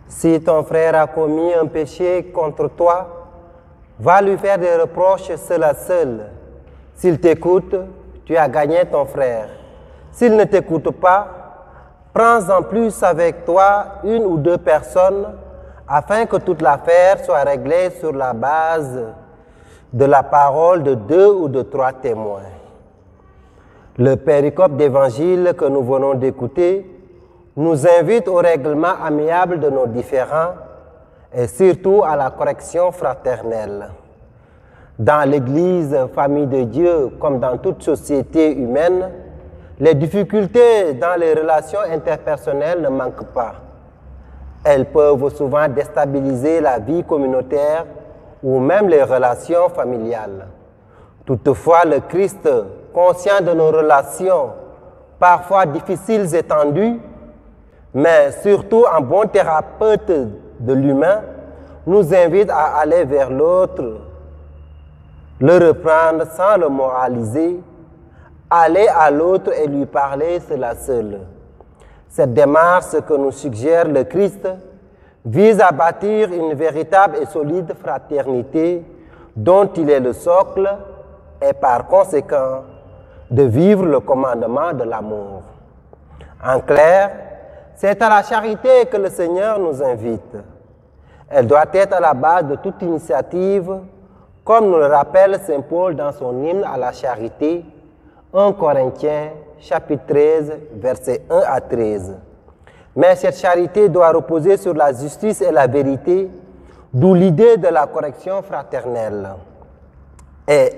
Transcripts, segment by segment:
Si ton frère a commis un péché contre toi, va lui faire des reproches seul à seul. S'il t'écoute, tu as gagné ton frère. S'il ne t'écoute pas, prends en plus avec toi une ou deux personnes afin que toute l'affaire soit réglée sur la base de la parole de 2 ou de 3 témoins. Le péricope d'évangile que nous venons d'écouter nous invite au règlement amiable de nos différends et surtout à la correction fraternelle. Dans l'Église, famille de Dieu, comme dans toute société humaine, les difficultés dans les relations interpersonnelles ne manquent pas. Elles peuvent souvent déstabiliser la vie communautaire ou même les relations familiales. Toutefois, le Christ, conscient de nos relations, parfois difficiles et tendues, mais surtout un bon thérapeute de l'humain, nous invite à aller vers l'autre, le reprendre sans le moraliser, aller à l'autre et lui parler seul à seul. Cette démarche que nous suggère le Christ vise à bâtir une véritable et solide fraternité dont il est le socle et par conséquent de vivre le commandement de l'amour. En clair, c'est à la charité que le Seigneur nous invite. Elle doit être à la base de toute initiative, comme nous le rappelle Saint Paul dans son hymne à la charité, 1 Corinthiens, chapitre 13, versets 1 à 13. Mais cette charité doit reposer sur la justice et la vérité, d'où l'idée de la correction fraternelle. Et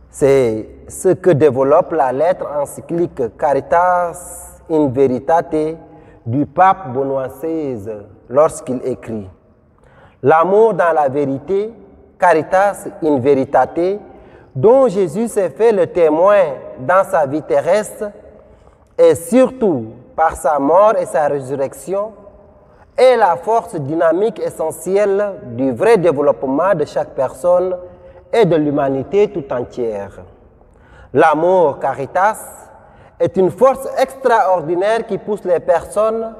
c'est ce que développe la lettre encyclique Caritas in Veritate du pape Benoît XVI lorsqu'il écrit « L'amour dans la vérité, Caritas in Veritate, dont Jésus s'est fait le témoin dans sa vie terrestre et surtout par sa mort et sa résurrection, est la force dynamique essentielle du vrai développement de chaque personne et de l'humanité tout entière. L'amour Caritas est une force extraordinaire qui pousse les personnes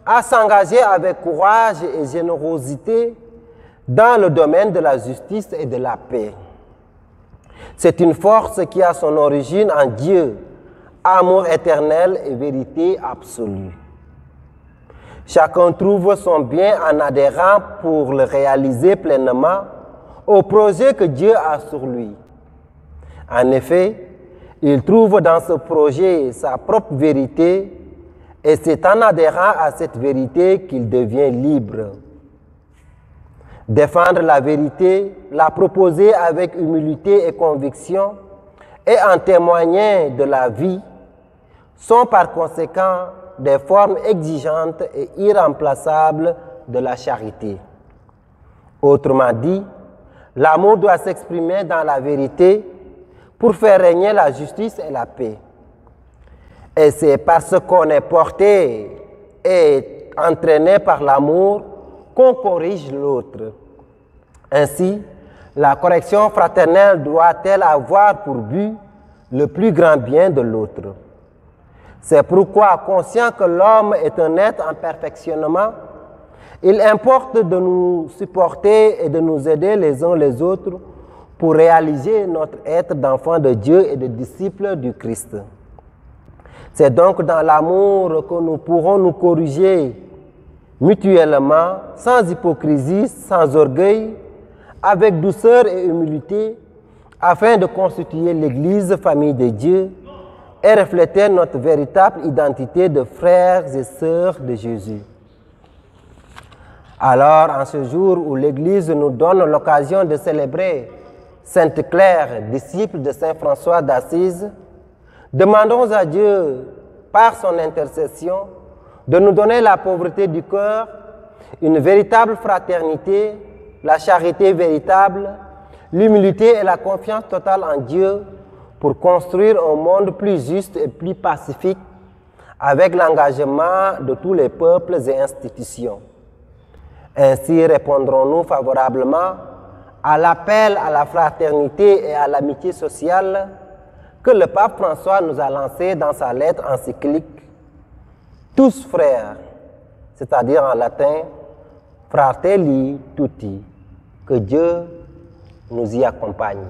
à s'engager avec courage et générosité dans le domaine de la justice et de la paix. C'est une force qui a son origine en Dieu, amour éternel et vérité absolue. Chacun trouve son bien en adhérant pour le réaliser pleinement au projet que Dieu a sur lui. En effet, il trouve dans ce projet sa propre vérité et c'est en adhérant à cette vérité qu'il devient libre. Défendre la vérité, la proposer avec humilité et conviction et en témoigner de la vie sont par conséquent des formes exigeantes et irremplaçables de la charité. Autrement dit, l'amour doit s'exprimer dans la vérité pour faire régner la justice et la paix. Et c'est parce qu'on est porté et entraîné par l'amour qu'on corrige l'autre. Ainsi, la correction fraternelle doit-elle avoir pour but le plus grand bien de l'autre. C'est pourquoi, conscient que l'homme est un être en perfectionnement, il importe de nous supporter et de nous aider les uns les autres pour réaliser notre être d'enfant de Dieu et de disciples du Christ. C'est donc dans l'amour que nous pourrons nous corriger mutuellement, sans hypocrisie, sans orgueil, avec douceur et humilité, afin de constituer l'Église, famille de Dieu, et refléter notre véritable identité de frères et sœurs de Jésus. Alors, en ce jour où l'Église nous donne l'occasion de célébrer Sainte Claire, disciple de Saint François d'Assise, demandons à Dieu, par son intercession, de nous donner la pauvreté du cœur, une véritable fraternité, la charité véritable, l'humilité et la confiance totale en Dieu pour construire un monde plus juste et plus pacifique avec l'engagement de tous les peuples et institutions. Ainsi répondrons-nous favorablement à l'appel à la fraternité et à l'amitié sociale que le pape François nous a lancé dans sa lettre encyclique « Tous frères », c'est-à-dire en latin Fratelli tutti, que Dieu nous y accompagne.